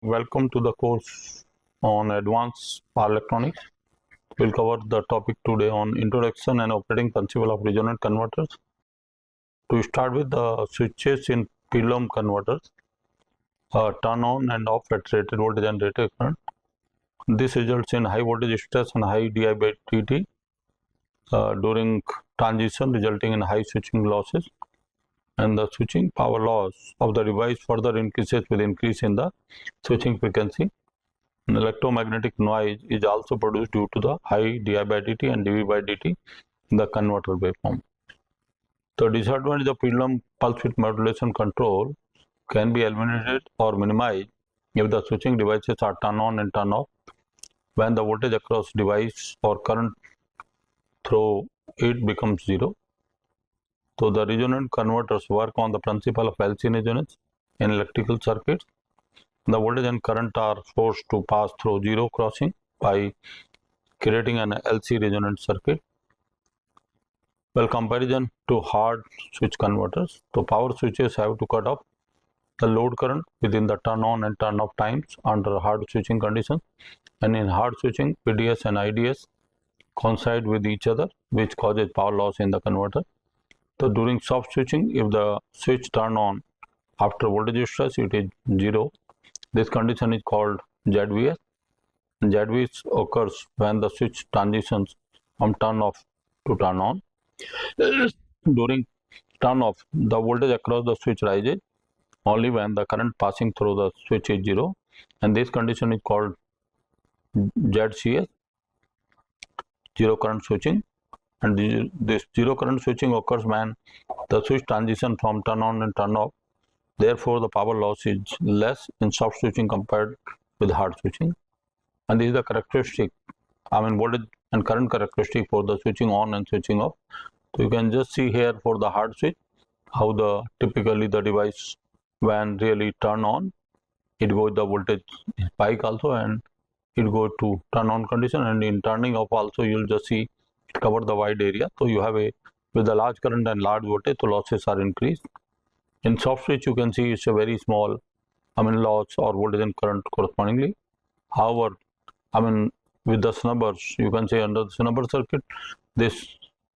Welcome to the course on Advanced Power Electronics. We'll cover the topic today on Introduction and Operating Principle of Resonant Converters. To start with, the switches in pendulum converters turn on and off at rated voltage and rated current. This results in high voltage stress and high di by dt during transition, resulting in high switching losses. And the switching power loss of the device further increases with increase in the switching frequency. An electromagnetic noise is also produced due to the high di by dt and dv by dt in the converter waveform. The disadvantage of pendulum pulse width modulation control can be eliminated or minimized if the switching devices are turned on and turned off when the voltage across device or current through it becomes zero. So the resonant converters work on the principle of LC resonance in electrical circuits. The voltage and current are forced to pass through zero crossing by creating an LC resonant circuit. Well, comparison to hard switch converters. So power switches have to cut off the load current within the turn on and turn off times under hard switching conditions. And in hard switching, PDS and IDS coincide with each other, which causes power loss in the converter. So during soft switching, if the switch turn on after voltage stress, it is zero. This condition is called ZVS. ZVS occurs when the switch transitions from turn off to turn on. During turn off, the voltage across the switch rises only when the current passing through the switch is zero, and this condition is called ZCS, zero current switching. And this zero current switching occurs when the switch transition from turn on and turn off. Therefore, the power loss is less in soft switching compared with hard switching. And this is the characteristic, voltage and current characteristic for the switching on and switching off. So you can just see here for the hard switch how typically the device when really turn on, it goes the voltage spike also, and it goes to turn on condition, and in turning off also you'll just see it cover the wide area. So you have with the large current and large voltage, the losses are increased. In soft switch, you can see it's a very small loss or voltage and current correspondingly. However, with the snubbers, you can say under the snubber circuit, this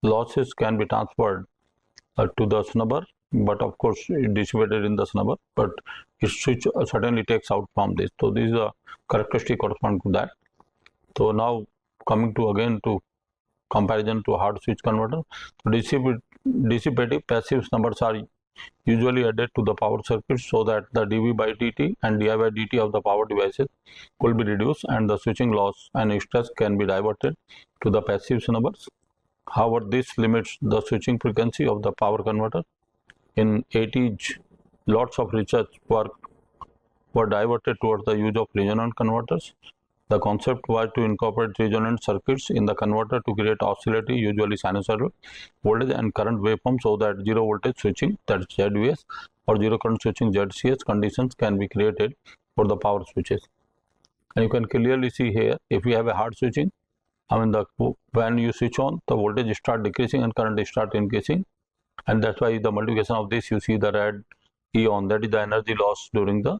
losses can be transferred to the snubber, but of course it dissipated in the snubber, but it switch certainly takes out from this. So this is a characteristic corresponding to that. So now coming to again to comparison to hard switch converter. So dissipative passive snubbers are usually added to the power circuit so that the dv by dt and di by dt of the power devices could be reduced and the switching loss and stress can be diverted to the passive snubbers. However, this limits the switching frequency of the power converter. In 80s, lots of research work were diverted towards the use of resonant converters. The concept was to incorporate resonant circuits in the converter to create oscillating, usually sinusoidal, voltage and current waveform so that zero voltage switching, that is ZVS, or zero current switching ZCS conditions can be created for the power switches. And you can clearly see here, if you have a hard switching, when you switch on, the voltage start decreasing and current start increasing, and that's why the multiplication of this, you see the red E on, that is the energy loss during the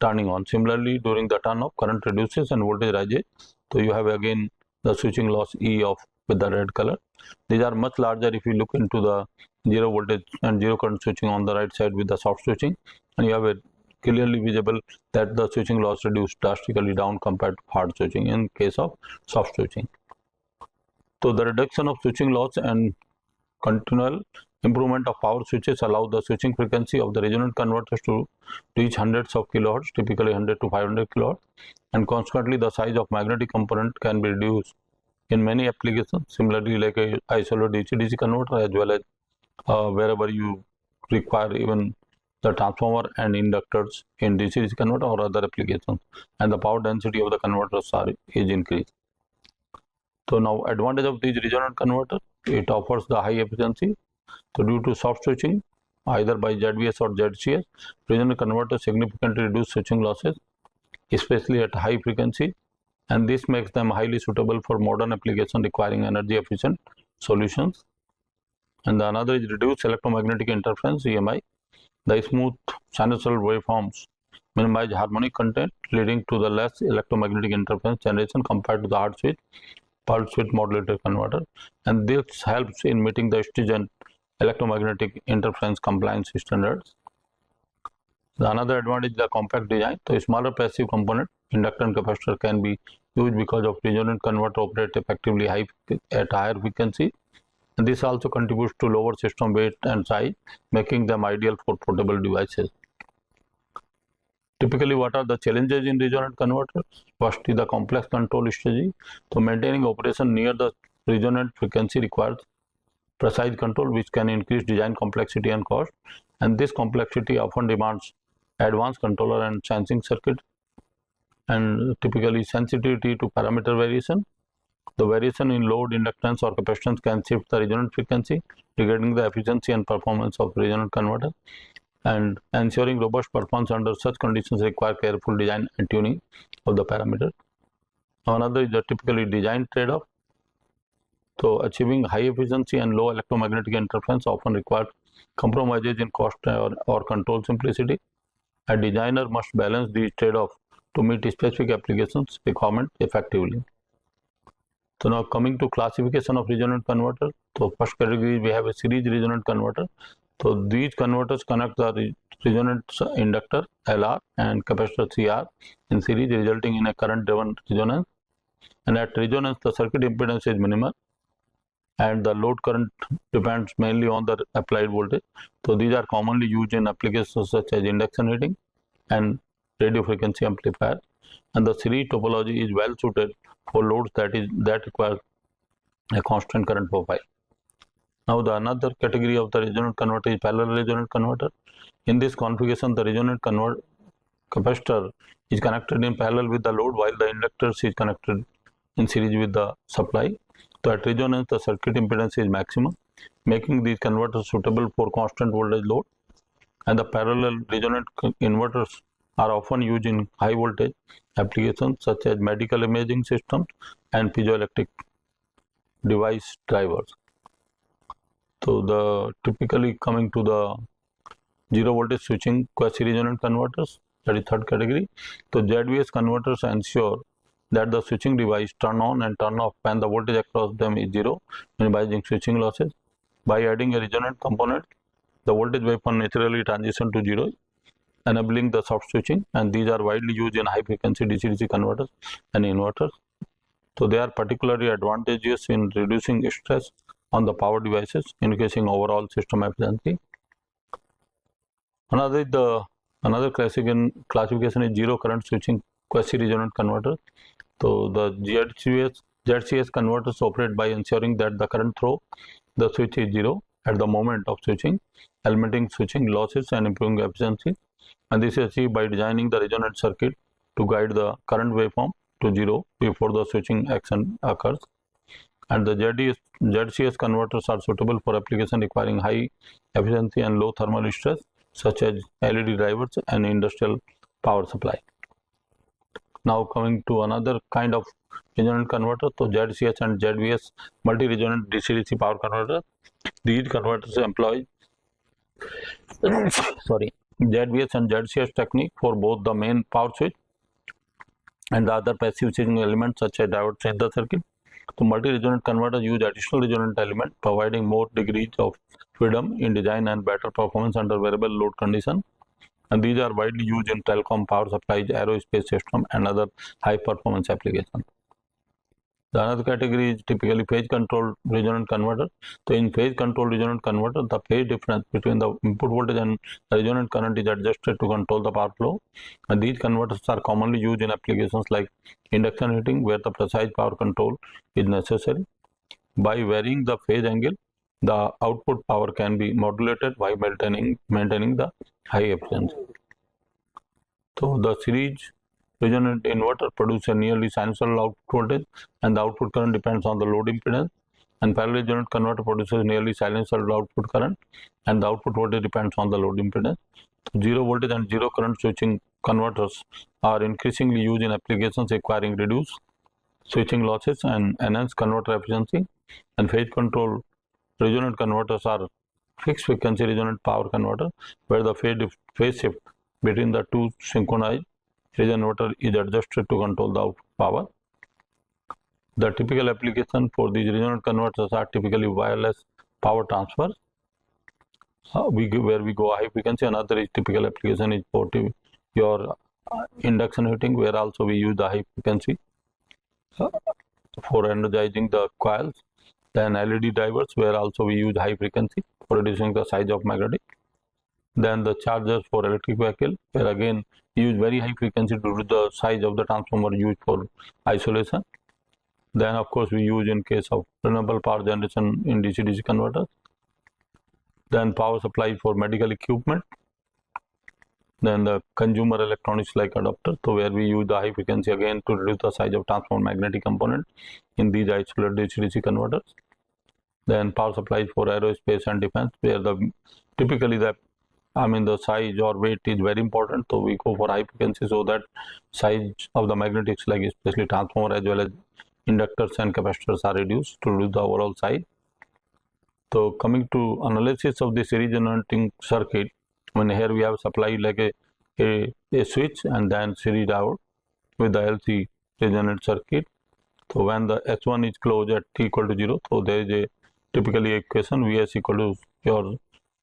turning on. Similarly, during the turn off, current reduces and voltage rises. So you have again the switching loss E of with the red color. These are much larger if you look into the zero voltage and zero current switching on the right side with the soft switching, and you have a clearly visible that the switching loss reduced drastically down compared to hard switching in case of soft switching. So the reduction of switching loss and continual improvement of power switches allow the switching frequency of the resonant converters to reach hundreds of kilohertz, typically 100 to 500 kilohertz, and consequently the size of magnetic component can be reduced in many applications. Similarly, like a isolated DC-DC converter, as well as wherever you require even the transformer and inductors in DC-DC converter or other applications, and the power density of the converters is increased. So now advantage of these resonant converter, it offers the high efficiency. So due to soft switching, either by ZVS or ZCS, resonant converters significantly reduce switching losses, especially at high frequency, and this makes them highly suitable for modern applications requiring energy efficient solutions. And the another is reduced electromagnetic interference, EMI. The smooth sinusoidal waveforms minimize harmonic content, leading to the less electromagnetic interference generation compared to the hard switch pulse width modulator converter, and this helps in meeting the stringent electromagnetic interference compliance standards. The another advantage is the compact design. So smaller passive component, inductor and capacitor can be used because of resonant converter operate effectively at higher frequency. And this also contributes to lower system weight and size, making them ideal for portable devices. Typically, what are the challenges in resonant converters? First is the complex control strategy. So maintaining operation near the resonant frequency requires precise control, which can increase design complexity and cost. And this complexity often demands advanced controller and sensing circuit, and typically sensitivity to parameter variation. The variation in load, inductance or capacitance can shift the resonant frequency, regarding the efficiency and performance of resonant converter. And ensuring robust performance under such conditions require careful design and tuning of the parameter. Another is the typically design trade-off. So achieving high efficiency and low electromagnetic interference often requires compromises in cost or control simplicity. A designer must balance these trade-offs to meet specific applications requirements effectively. So now coming to classification of resonant converter. So first category we have a series resonant converter. So these converters connect the resonance inductor LR and capacitor CR in series, resulting in a current driven resonance. And at resonance the circuit impedance is minimal and the load current depends mainly on the applied voltage. So these are commonly used in applications such as induction heating and radio frequency amplifier. And the series topology is well suited for loads that require a constant current profile. Now the another category of the resonant converter is parallel resonant converter. In this configuration, the resonant capacitor is connected in parallel with the load, while the inductor is connected in series with the supply. So at resonance, the circuit impedance is maximum, making these converters suitable for constant voltage load. And the parallel resonant inverters are often used in high voltage applications such as medical imaging systems and piezoelectric device drivers. So the typically coming to the zero voltage switching quasi-resonant converters, that is third category. So ZVS converters ensure that the switching device turn on and turn off when the voltage across them is zero, minimizing switching losses. By adding a resonant component, the voltage waveform naturally transition to zero, enabling the soft switching, and these are widely used in high frequency DC-DC converters and inverters. So they are particularly advantageous in reducing stress on the power devices, increasing overall system efficiency. Another classification is zero current switching quasi-resonant converter. So the ZCS converters operate by ensuring that the current through the switch is zero at the moment of switching, eliminating switching losses and improving efficiency. And this is achieved by designing the resonant circuit to guide the current waveform to zero before the switching action occurs. And the ZCS converters are suitable for application requiring high efficiency and low thermal stress, such as LED drivers and industrial power supply. Now coming to another kind of resonant converter, so ZCS and ZVS multi-resonant DC-DC power converter. These converters employ ZVS and ZCS technique for both the main power switch and the other passive switching elements such as diodes in the circuit. So multi-resonant converters use additional resonant element, providing more degrees of freedom in design and better performance under variable load condition. And these are widely used in telecom, power supplies, aerospace system, and other high performance applications. The another category is typically phase controlled resonant converter. So in phase controlled resonant converter, the phase difference between the input voltage and the resonant current is adjusted to control the power flow. And these converters are commonly used in applications like induction heating, where the precise power control is necessary. By varying the phase angle, the output power can be modulated while maintaining the high efficiency. So the series resonant inverter produces a nearly sinusoidal output voltage, and the output current depends on the load impedance. And parallel resonant converter produces nearly sinusoidal output current, and the output voltage depends on the load impedance. So zero voltage and zero current switching converters are increasingly used in applications requiring reduced switching losses and enhanced converter efficiency. And phase control resonant converters are fixed frequency resonant power converter, where the phase shift between the two synchronized inverter is adjusted to control the output power. The typical application for these resonant converters are typically wireless power transfer, where we go high frequency. Another is typical application is for your induction heating, where also we use the high frequency for energizing the coils. Then LED drivers, where also we use high frequency for reducing the size of magnetic. Then the chargers for electric vehicle, where again use very high frequency due to the size of the transformer used for isolation. Then of course we use in case of renewable power generation in DC-DC converters. Then power supply for medical equipment. Then the consumer electronics like adapter, so where we use the high frequency again to reduce the size of transformer magnetic component in these isolated DC-DC converters. Then power supplies for aerospace and defense, where typically the size or weight is very important, so we go for high frequency so that size of the magnetics, like especially transformer as well as inductors and capacitors, are reduced to reduce the overall size. So coming to analysis of the series generating circuit, here we have supply like a switch and then series diode with the LC resonant circuit. So when the S1 is closed at t equal to 0, so there is a typically equation Vs equal to your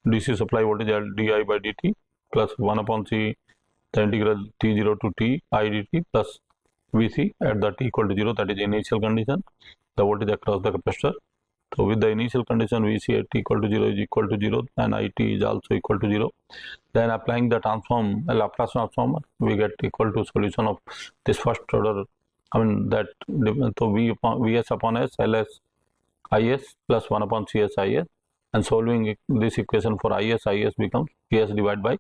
DC supply voltage di by dt plus 1 upon C the integral t0 to t I dt plus Vc at the t equal to 0, that is the initial condition, the voltage across the capacitor. So with the initial condition Vc at t equal to 0 is equal to 0 and It is also equal to 0. Then applying the Laplace transform, we get equal to solution of this first order. So Vs upon S, Ls Is plus 1 upon Cs Is, and solving this equation for Is becomes Ps divided by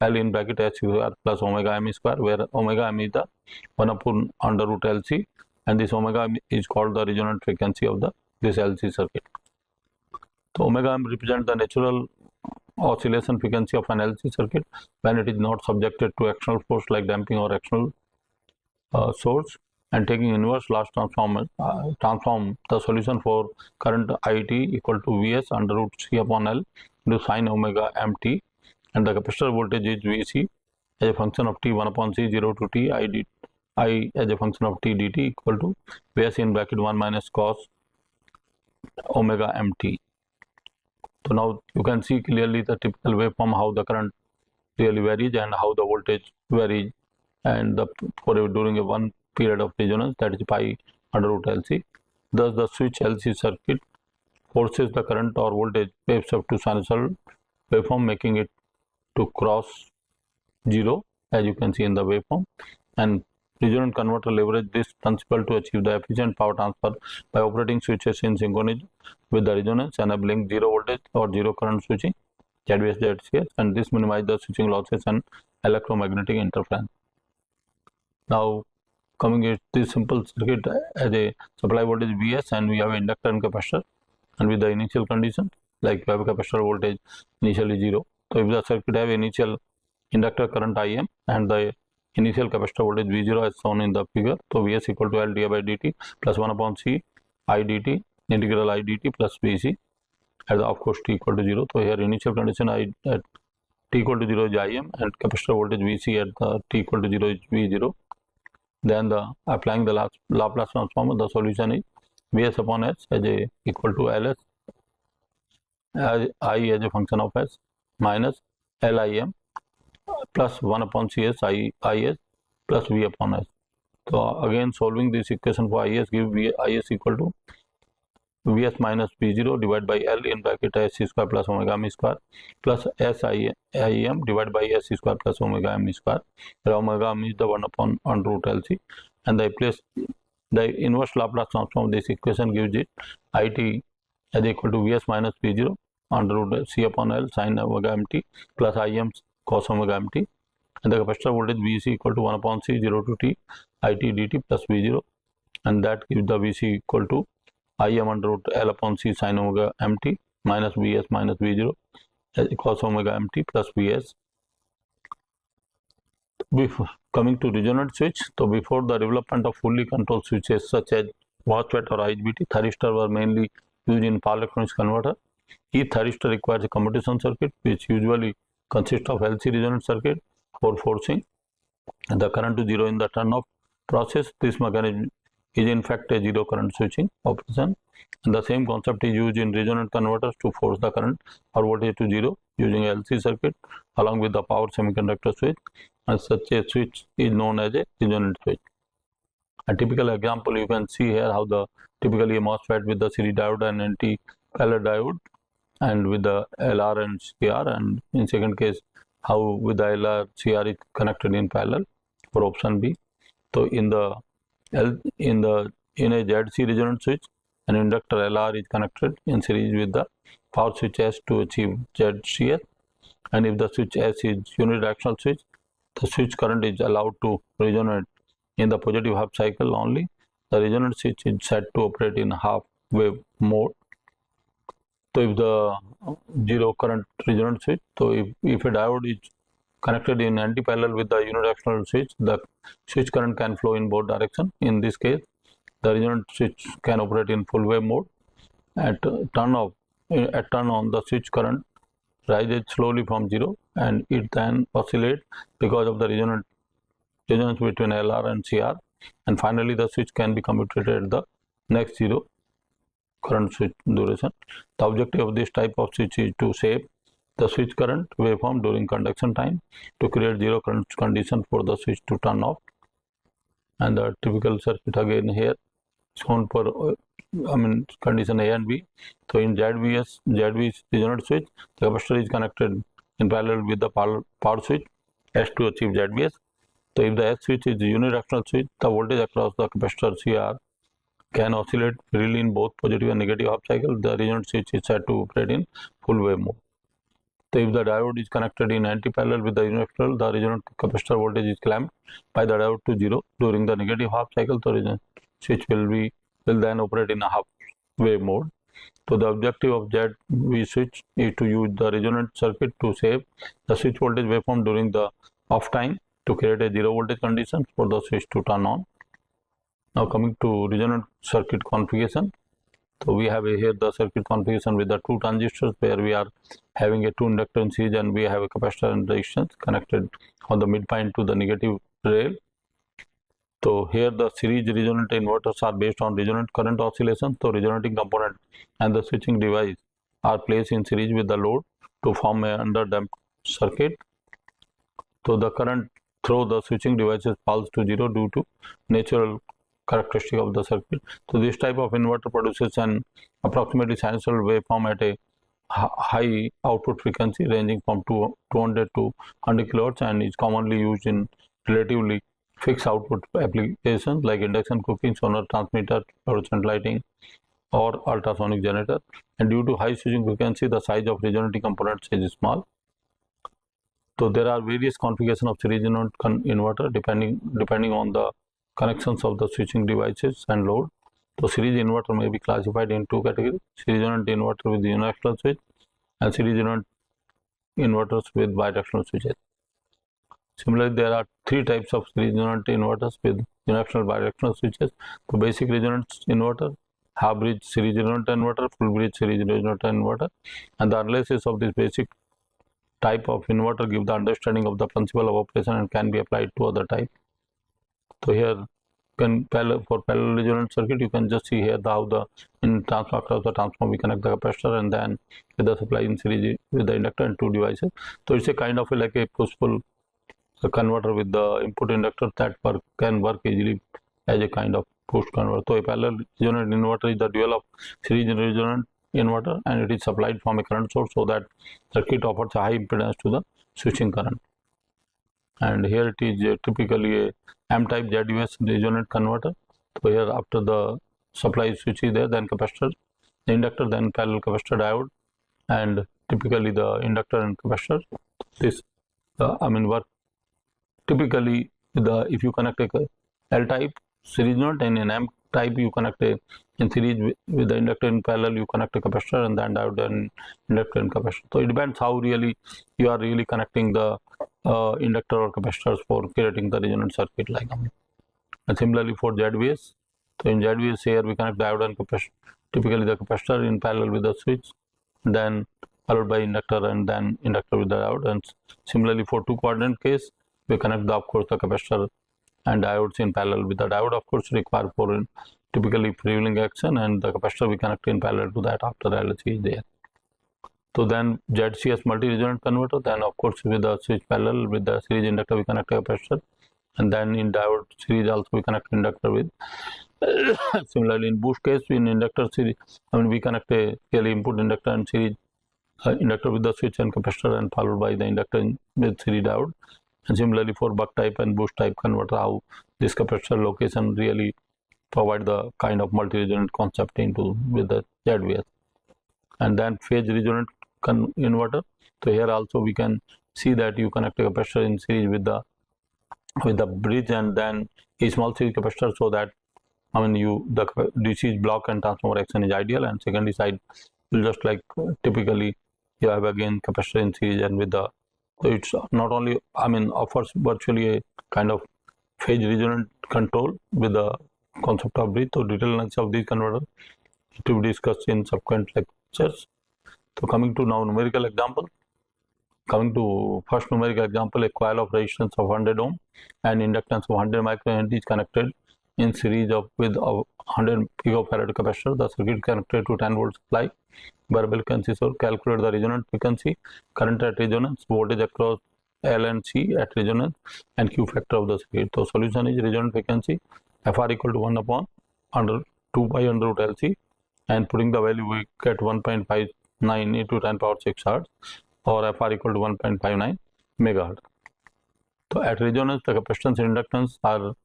L in bracket S square plus omega m square, where omega m is the 1 upon under root Lc, and this omega m is called the resonant frequency of this LC circuit. So omega m represents the natural oscillation frequency of an LC circuit when it is not subjected to external force like damping or external source. And taking inverse Laplace transform the solution for current It equal to Vs under root C upon L into sine omega mt, and the capacitor voltage is Vc as a function of t 1 upon C 0 to t I as a function of t dt equal to Vs in bracket 1 minus cos omega mt. So now you can see clearly the typical waveform, how the current really varies and how the voltage varies, and during a one period of resonance, that is pi under root Lc. Thus the switch LC circuit forces the current or voltage waves up to sinusoidal waveform, making it to cross 0 as you can see in the waveform. And resonant converter leverage this principle to achieve the efficient power transfer by operating switches in synchronism with the resonance, enabling zero voltage or zero current switching, ZVS, ZCS, and this minimizes the switching losses and electromagnetic interference. Now coming to this simple circuit as a supply voltage Vs, and we have inductor and capacitor, and with the initial condition, like we have a capacitor voltage initially 0. So if the circuit have initial inductor current Im and the initial capacitor voltage V0 as shown in the figure, so Vs equal to L di by dt plus 1 upon C I dt integral I dt plus Vc at the of course t equal to 0. So here initial condition at t equal to 0 is Im and capacitor voltage Vc at the t equal to 0 is V0. Then applying the Laplace transform, the solution is Vs upon S as a equal to Ls I as a function of S minus Lim plus 1 upon Cs Is plus V upon S. So again solving this equation for Is give Is equal to Vs minus V0 divided by L in bracket S square plus omega m square plus Sim divided by S square plus omega m square, where omega m is the 1 upon under root Lc, and I place the inverse Laplace transform of this equation gives it It as equal to Vs minus V0 under root C upon L sin omega mt plus Im cos omega mt, and the capacitor voltage Vc equal to 1 upon C 0 to t It dt plus V0, and that gives the Vc equal to Im under root L upon C sin omega mt minus Vs minus V0 cos omega mt plus Vs. Before coming to resonant switch, so before the development of fully controlled switches such as MOSFET or IGBT, thyristors were mainly used in power electronics converter. Each thyristor requires a commutation circuit which usually consists of LC resonant circuit for forcing the current to zero in the turn-off process. This mechanism is in fact a zero current switching operation. And the same concept is used in resonant converters to force the current or voltage to zero using a LC circuit along with the power semiconductor switch, and such a switch is known as a resonant switch. A typical example you can see here how the typically a MOSFET with the series diode and anti-parallel diode, and with the LR and CR, and in second case how with the LR CR is connected in parallel for option B. So in a ZC resonant switch, an inductor LR is connected in series with the power switch S to achieve ZCS, and if the switch S is unidirectional switch, the switch current is allowed to resonate in the positive half cycle only. The resonant switch is set to operate in half wave mode. So if the zero current resonant switch, so if a diode is connected in anti-parallel with the unidirectional switch, the switch current can flow in both directions. In this case, the resonant switch can operate in full wave mode. At turn on, the switch current rises slowly from zero, and it then oscillates because of the resonance between LR and CR, and finally the switch can be commutated at the next zero current switch duration. The objective of this type of switch is to shape the switch current waveform during conduction time to create zero current condition for the switch to turn off. And the typical circuit again here shown for condition A and B. So in ZV resonant switch, the capacitor is connected in parallel with the power switch S to achieve ZVS. So if the S switch is unidirectional switch, the voltage across the capacitor CR can oscillate freely in both positive and negative half cycle. The resonant switch is set to operate in full wave mode. So if the diode is connected in anti-parallel with the unidirectional, the resonant capacitor voltage is clamped by the diode to zero during the negative half cycle. The resonant switch will then operate in a half wave mode. So the objective of ZV switch is to use the resonant circuit to shape the switch voltage waveform during the off time to create a zero voltage condition for the switch to turn on. Now coming to resonant circuit configuration. So we have here the circuit configuration with the two transistors, where we are having a two inductor in series and we have a capacitor and resistance connected on the midpoint to the negative rail. So here the series resonant inverters are based on resonant current oscillation. So resonating component and the switching device are placed in series with the load to form a underdamped circuit. So the current through the switching devices falls to zero due to natural characteristic of the circuit. So this type of inverter produces an approximately sinusoidal waveform at a high output frequency ranging from 200 to 100 kHz, and is commonly used in relatively fixed output applications like induction cooking, sonar transmitter, fluorescent lighting, or ultrasonic generator. And due to high switching frequency, the size of resonating components is small. So there are various configurations of series resonant inverter depending on the connections of the switching devices and load. So series inverter may be classified in two categories: series resonant inverter with unidirectional switch and series resonant inverters with bidirectional switches. Similarly, there are three types of series resonant inverters with unidirectional bidirectional switches: the basic resonance inverter, half bridge series resonant inverter, full bridge series resonant inverter. And the analysis of this basic type of inverter give the understanding of the principle of operation and can be applied to other types. So here for parallel resonant circuit, you can just see here how the across the transformer we connect the capacitor, and then with the supply in series with the inductor and two devices. So it's a kind of like a push-pull converter with the input inductor that can work easily as a kind of push converter. So a parallel resonant inverter is the dual of series resonant inverter, and it is supplied from a current source, so that circuit offers a high impedance to the switching current. And here it is typically a M-type ZVS resonant converter. So here after the supply switch is there, then capacitor, the inductor, then parallel capacitor diode, and typically the inductor and capacitor. This work typically if you connect a L-type series resonant, and in M-type you connect a in series with the inductor in parallel, you connect a capacitor, and then diode and inductor and capacitor. So it depends how really you are really connecting the inductor or capacitors for creating the resonant circuit like that. And similarly for ZVS, so in ZVS here we connect diode and capacitor, typically the capacitor in parallel with the switch, then followed by inductor, and then inductor with the diode. And similarly for two quadrant case, we connect the, of course, the capacitor and diodes in parallel. With the diode, of course, require for typically freewheeling action, and the capacitor we connect in parallel to that after LHC is there. So then ZCS multi-resonant converter, then of course with the switch parallel with the series inductor we connect a capacitor, and then in diode series also we connect inductor with. Similarly in boost case, in inductor series, we connect a really input inductor and series inductor with the switch and capacitor, and followed by the inductor with series diode. And similarly for buck type and boost type converter, how this capacitor location really provide the kind of multi-resonant concept into with the ZVS. And then phase resonant inverter. So here also we can see that you connect a capacitor in series with the bridge, and then a small series capacitor, so that the DC block and transformer action is ideal. And secondary side will just like typically you have again capacitor in series, and with the, so it's not only offers virtually a kind of phase resonant control with the concept of bridge. So detailed analysis of these converters to be discussed in subsequent lectures. So coming to now numerical example. Coming to first numerical example, a coil of resistance of 100 ohm and inductance of 100 microhenry is connected in series with a 100 picofarad capacitor. The circuit connected to 10 volt supply. Variable frequency source. Calculate the resonant frequency, current at resonance, voltage across L and C at resonance, and Q factor of the circuit. So solution is resonant frequency Fr equal to 1 upon under 2 pi under root LC, and putting the value we get 1.59 into 10 power 6 hertz, or Fr equal to 1.59 megahertz. So at resonance, the capacitance and inductance are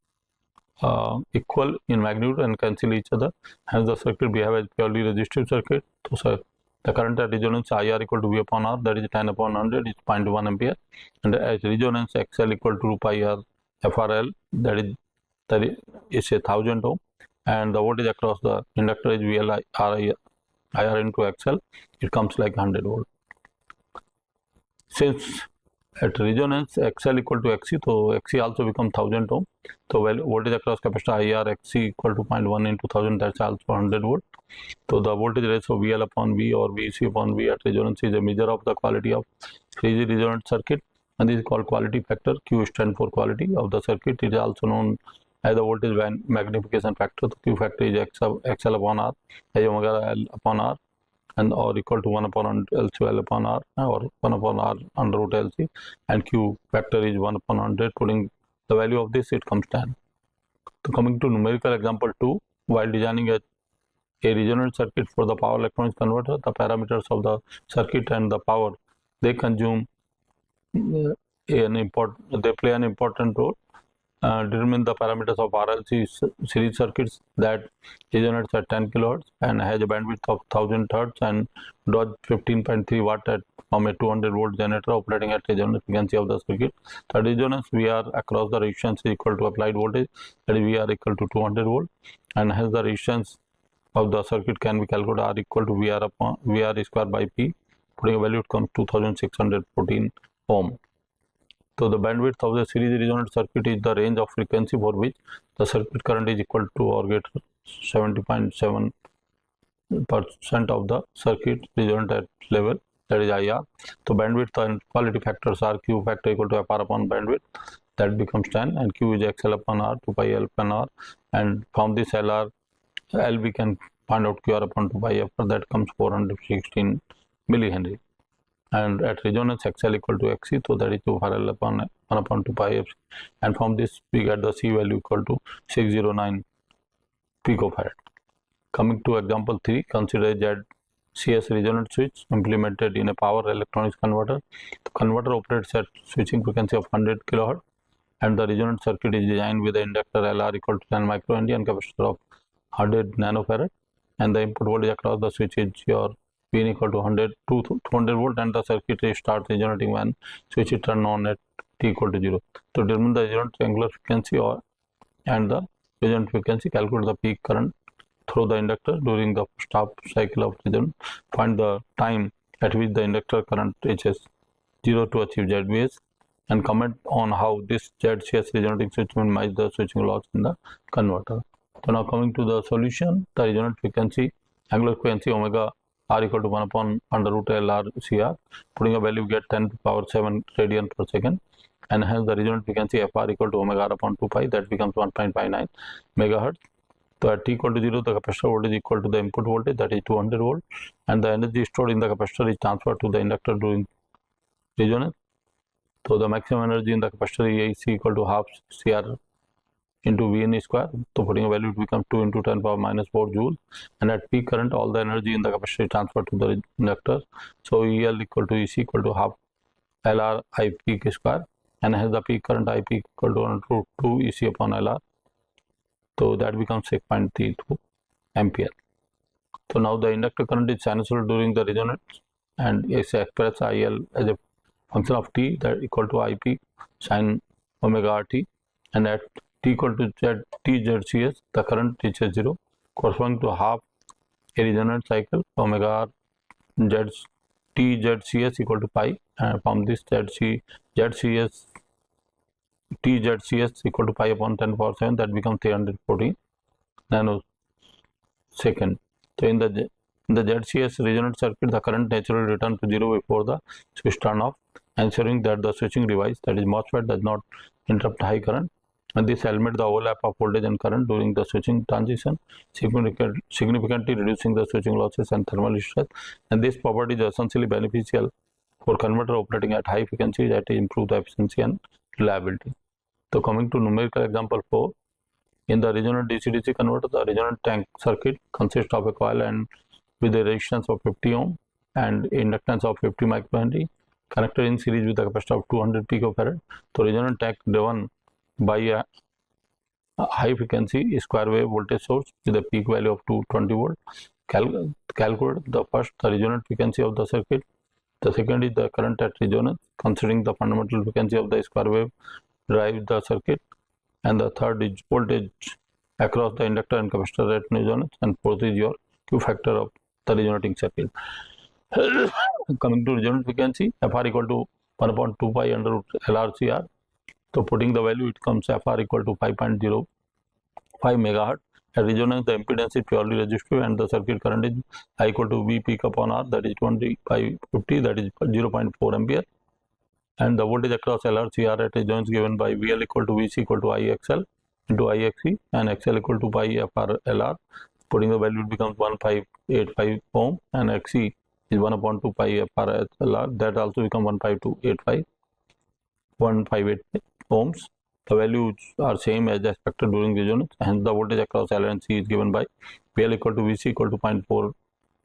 equal in magnitude and cancel each other. Hence the circuit behave as purely resistive circuit. So the current at resonance IR equal to V upon R, that is 10 upon 100 is 0.1 ampere, and at resonance XL equal to 2 pi R FRL, that is a 1000 ohm, and the voltage across the inductor is VL IR into XL, it comes like 100 volt. Since at resonance XL equal to XC, so XC also becomes 1000 ohm. So voltage across capacitor IR XC equal to 0.1 into 1000, that's also 100 volt. So the voltage ratio VL upon V or VC upon V at resonance is a measure of the quality of series resonant circuit, and this is called quality factor. Q stands for quality of the circuit. It is also known as the voltage magnification factor. The Q factor is XL upon R, as omega L upon R, and or equal to 1 upon L upon R, or 1 upon R under root LC, and Q factor is 1 upon 100. Putting the value of this, it comes 10. So coming to numerical example 2, while designing a resonant circuit for the power electronics converter, the parameters of the circuit and the power they consume play an important role. Determine the parameters of RLC series circuits that resonates at 10 kHz and has a bandwidth of 1000 Hz and draws 15.3 watt from a 200 volt generator operating at resonance frequency of the circuit. The resonance VR across the resistance is equal to applied voltage, that is VR equal to 200 volt, and hence the resistance of the circuit can be calculated R equal to VR square by P. Putting a value, it comes 2614 ohm. So the bandwidth of the series resonant circuit is the range of frequency for which the circuit current is equal to or greater 70.7% of the circuit resonant at level, that is IR. So bandwidth and quality factors are Q factor equal to FR upon bandwidth, that becomes 10, and Q is XL upon R, 2 pi L upon R, and from this L we can find out QR upon 2 pi FR, that comes 416 millihenry. And at resonance XL equal to XC, so that is 2 L upon 1 upon 2 pi F, and from this we get the C value equal to 609 picofarad. Coming to example 3, consider a ZCS resonant switch implemented in a power electronics converter. The converter operates at switching frequency of 100 kHz, and the resonant circuit is designed with the inductor LR equal to 10 microhenry and capacitor of 100 nanofarad, and the input voltage across the switch is your Vin equal to 100 to 200 volt, and the circuit starts resonating when switch is turned on at t equal to 0. To determine the resonant angular frequency and the resonant frequency, calculate the peak current through the inductor during the stop cycle of resonance. Find the time at which the inductor current reaches 0 to achieve ZVS, and comment on how this ZCS resonating switch minimizes the switching loss in the converter. So now coming to the solution, the resonant frequency, angular frequency omega R equal to 1 upon under root LR CR. Putting a value, get 10 to the power 7 radian per second. and hence the resonant frequency FR equal to omega R upon 2 pi, that becomes 1.59 megahertz. So at t equal to 0, the capacitor voltage is equal to the input voltage, that is 200 volt, and the energy stored in the capacitor is transferred to the inductor during resonance. So the maximum energy in the capacitor is equal to half CR into Vn square. So putting a value, it becomes 2 into 10 power minus 4 joules, and at peak current all the energy in the capacitor is transferred to the inductor. So EL equal to EC equal to half LR I peak square, and hence the peak current I peak equal to 1 root 2 EC upon LR. So that becomes 6.32 ampere. So now the inductor current is sinusoidal during the resonance, and is expressed IL as a function of t, that equal to I peak sin omega RT, and at t equal to t ZCS, the current reaches 0, corresponding to half a resonant cycle. Omega R Z t ZCS equal to pi, and from this ZCS t ZCS equal to pi upon 10 power 7, that becomes 314 nanosecond. So in the ZCS resonant circuit, the current naturally returns to 0 before the switch turn off, ensuring that the switching device, that is MOSFET, does not interrupt high current, and this eliminates the overlap of voltage and current during the switching transition, significantly reducing the switching losses and thermal stress. And this property is essentially beneficial for converter operating at high frequency, that improve the efficiency and reliability. So coming to numerical example 4, in the resonant DC-DC converter, the resonant tank circuit consists of a coil and with a resistance of 50 ohm and inductance of 50 microhenry, connected in series with a capacitor of 200 picofarad. So resonant tank driven by a high frequency square wave voltage source with a peak value of 220 volt. Calculate the first, the resonant frequency of the circuit. The second is the current at resonance, considering the fundamental frequency of the square wave drives the circuit. And the third is voltage across the inductor and capacitor at resonance, and fourth is your Q factor of the resonating circuit. Coming to resonant frequency, FR equal to 1/2 pi under root LRCR. So putting the value, it comes FR equal to 5.05 megahertz. At resonance, the impedance is purely resistive, and the circuit current is I equal to V peak upon R, that is 20 by 50, that is 0.4 ampere. And the voltage across LRCR at resonance given by VL equal to VC equal to IXL into IXC, and XL equal to pi FR LR. Putting the value, it becomes 1585 ohm, and XC is 1/2 pi FR LR, that also becomes 158 ohms. The values are same as expected during resonance, and the voltage across L and C is given by VL equal to VC equal to 0.4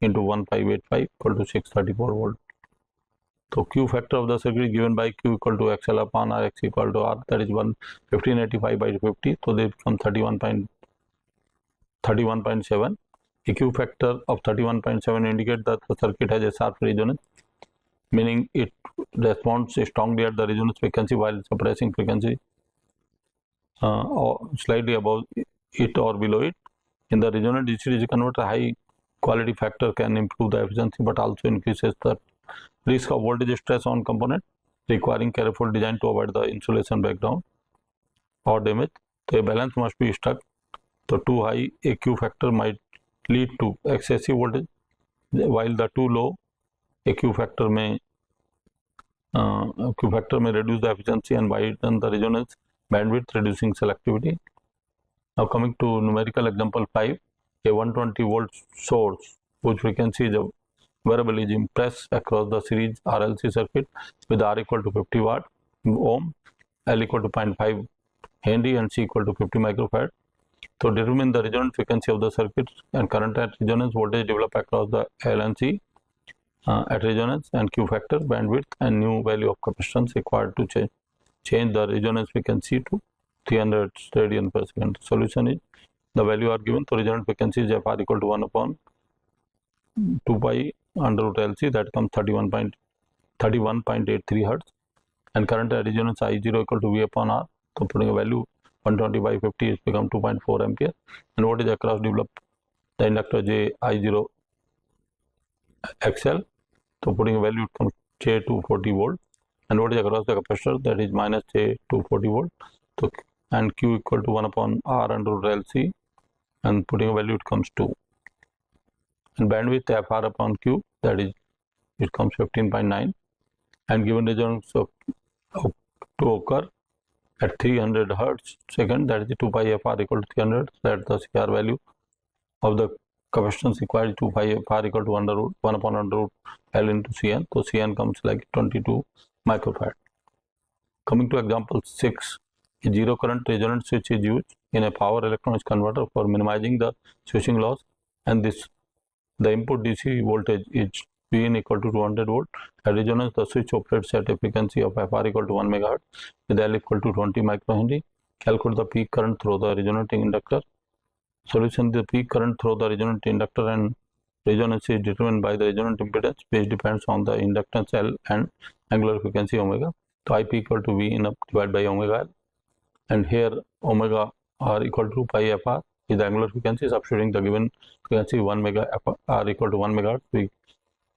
into 1585 equal to 634 volt. So Q factor of the circuit is given by Q equal to XL upon R, X equal to R, that is 1585 by 50, so they become 31.7. A Q factor of 31.7 indicates that the circuit has a sharp resonance, meaning it responds strongly at the resonance frequency while suppressing frequency or slightly above it or below it. In the resonant DC-DC converter, high quality factor can improve the efficiency but also increases the risk of voltage stress on component, requiring careful design to avoid the insulation breakdown or damage. So a balance must be struck. So too high a Q factor might lead to excessive voltage, while the too low a Q factor may reduce the efficiency and widen the resonance bandwidth, reducing selectivity. Now coming to numerical example 5, a 120 volt source whose frequency is variable is impressed across the series RLC circuit with R equal to 50 watt ohm, L equal to 0.5 Henry, and C equal to 50 microfarad. So determine the resonant frequency of the circuit and current at resonance, voltage developed across the L and C at resonance, and Q factor, bandwidth, and new value of capacitance required to change the resonance frequency to 300 radian per second. Solution is, the value are given. So resonant frequency is FR equal to 1/2 pi under root LC, that comes 31.83 hertz, and current at resonance I0 equal to V upon R. So putting a value 120 by 50, it becomes 2.4 ampere, and voltage across developed the inductor J I0 XL. So putting a value, it comes J240 volt, and voltage across the capacitor, that is minus J240 volt. So and Q equal to 1/R under root LC, and putting a value, it comes 2. And bandwidth FR upon Q, that is, it comes 15.9, and given resonance of to occur at 300 hertz second, that is the 2 pi fr equal to 300, that the CR value of the capacitance required is 2 pi fr equal to 1 upon under root L into Cn. So Cn comes like 22 microfarad. Coming to example 6, a zero current resonant switch is used in a power electronics converter for minimizing the switching loss, and the input DC voltage is Vin equal to 200 volt. At resonance, the switch operates at a frequency of FR equal to 1 MHz with L equal to 20 microhenry. Calculate the peak current through the resonating inductor. Solution: the peak current through the resonant inductor and resonance is determined by the resonant impedance, which depends on the inductance L and angular frequency omega. So IP equal to V in divided by omega L, and here omega R equal to pi FR is the angular frequency. Substituting the given frequency 1 mega R equal to 1 megahertz,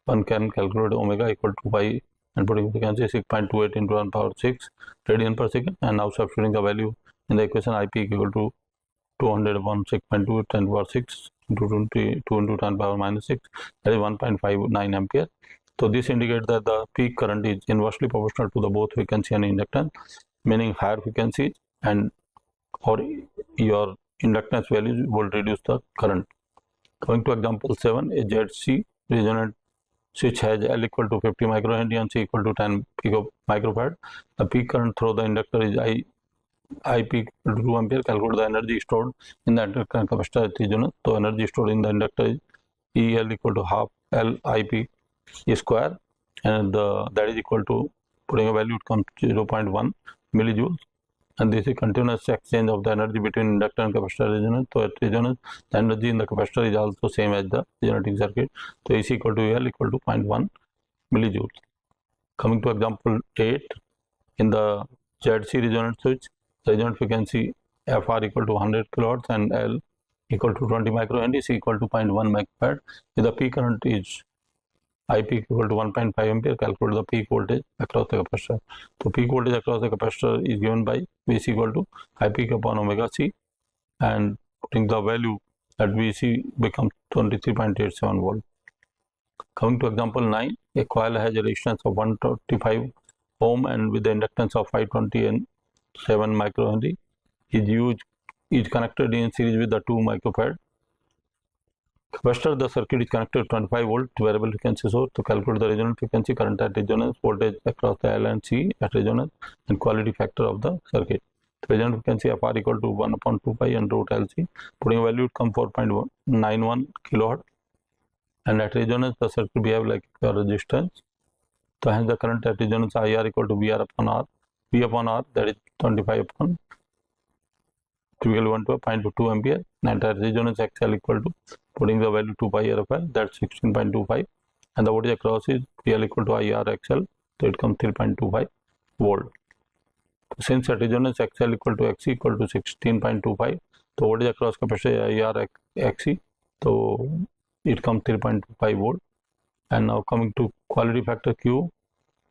one can calculate omega equal to pi and putting frequency 6.28 into 1 power 6 radian per second, and now substituting the value in the equation IP equal to 200 upon 6.2 10 power 6 into 22 into 10 power minus 6, that is 1.59 ampere. So this indicates that the peak current is inversely proportional to the both frequency and inductance, meaning higher frequencies and or your inductance values will reduce the current. Going to example 7, a ZC resonant switch has L equal to 50 microhenry and C equal to 10 microfarad. The peak current through the inductor is IP equal to 2 ampere. Calculate the energy stored in the inductor and capacitor at resonance. So energy stored in the inductor is EL equal to half L IP square, and that is equal to, putting a value, it comes 0.1 millijoules. And this is continuous exchange of the energy between inductor and capacitor resonance. So at resonance, the energy in the capacitor is also same as the resonating circuit. So AC equal to L equal to 0.1 millijoules. Coming to example 8, in the ZC resonant switch, the resonant frequency FR equal to 100 kilohertz and L equal to 20 microhenry, C equal to 0.1 microfarad. If the peak current is IP equal to 1.5 ampere, calculate the peak voltage across the capacitor. So peak voltage across the capacitor is given by Vc equal to IP upon omega C, and putting the value at Vc becomes 23.87 volt. Coming to example 9, a coil has a resistance of 125 ohm and with the inductance of 527 microhenry is connected in series with the 2 microfarad capacitor. The circuit is connected to 25 volt variable frequency source. To calculate the resonant frequency, current at resonance, voltage across the L and C at resonance, and quality factor of the circuit. The resonant frequency of R equal to 1 upon 2 pi and root LC. Putting a value, it comes 4.91 kilohertz, and at resonance the circuit behave like a resistance. So hence the current at resonance IR equal to VR upon R, V upon R, that is 25 upon typically 1 to 0.2 ampere, and at resonance XL equal to, putting the value 2 pi RFL, that's 16.25, and the voltage across is PL equal to IR XL, so it comes 3.25 volt. Since at resonance XL equal to XC equal to 16.25, the voltage across capacitor IR XC, so it comes 3.25 volt. And now coming to quality factor Q,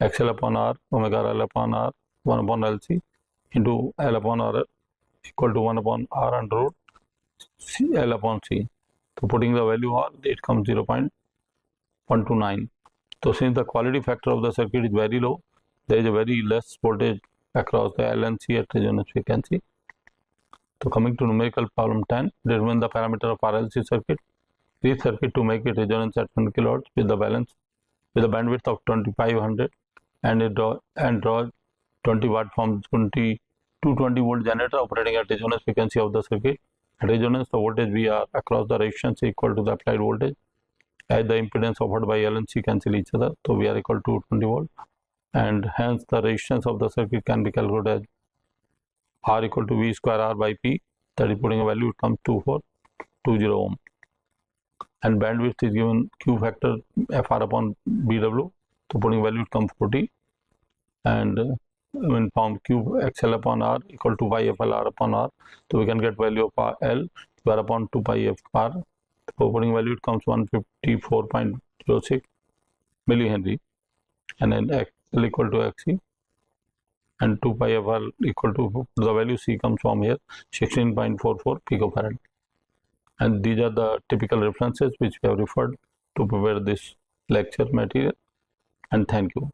XL upon R, omega L upon R, 1 upon LC into L upon R equal to 1 upon R under root L upon C. So putting the value R, it comes 0.129. So since the quality factor of the circuit is very low, there is a very less voltage across the L and C at resonance frequency. So coming to numerical problem 10, determine the parameter of RLC circuit. This circuit to make it resonance at 100 kHz with the bandwidth of 2500 and draw 20 watt from 220 volt generator operating at resonance frequency of the circuit. At resonance, the voltage VR across the resistance is equal to the applied voltage, as the impedance offered by L and C cancel each other. So VR equal to 20 volt, and hence the resistance of the circuit can be calculated as R equal to V square R by P, that is putting a value, it comes 2420 ohm. And bandwidth is given Q factor FR upon BW, so putting value, it comes 40, and when found Q XL upon R equal to Y FL R upon R, so we can get value of L square upon 2 pi FR. So putting value, it comes 154.06 millihenry, and then XL equal to XC, and 2 pi FR equal to, the value C comes from here, 16.44 picofarad. And these are the typical references which we have referred to prepare this lecture material, and thank you.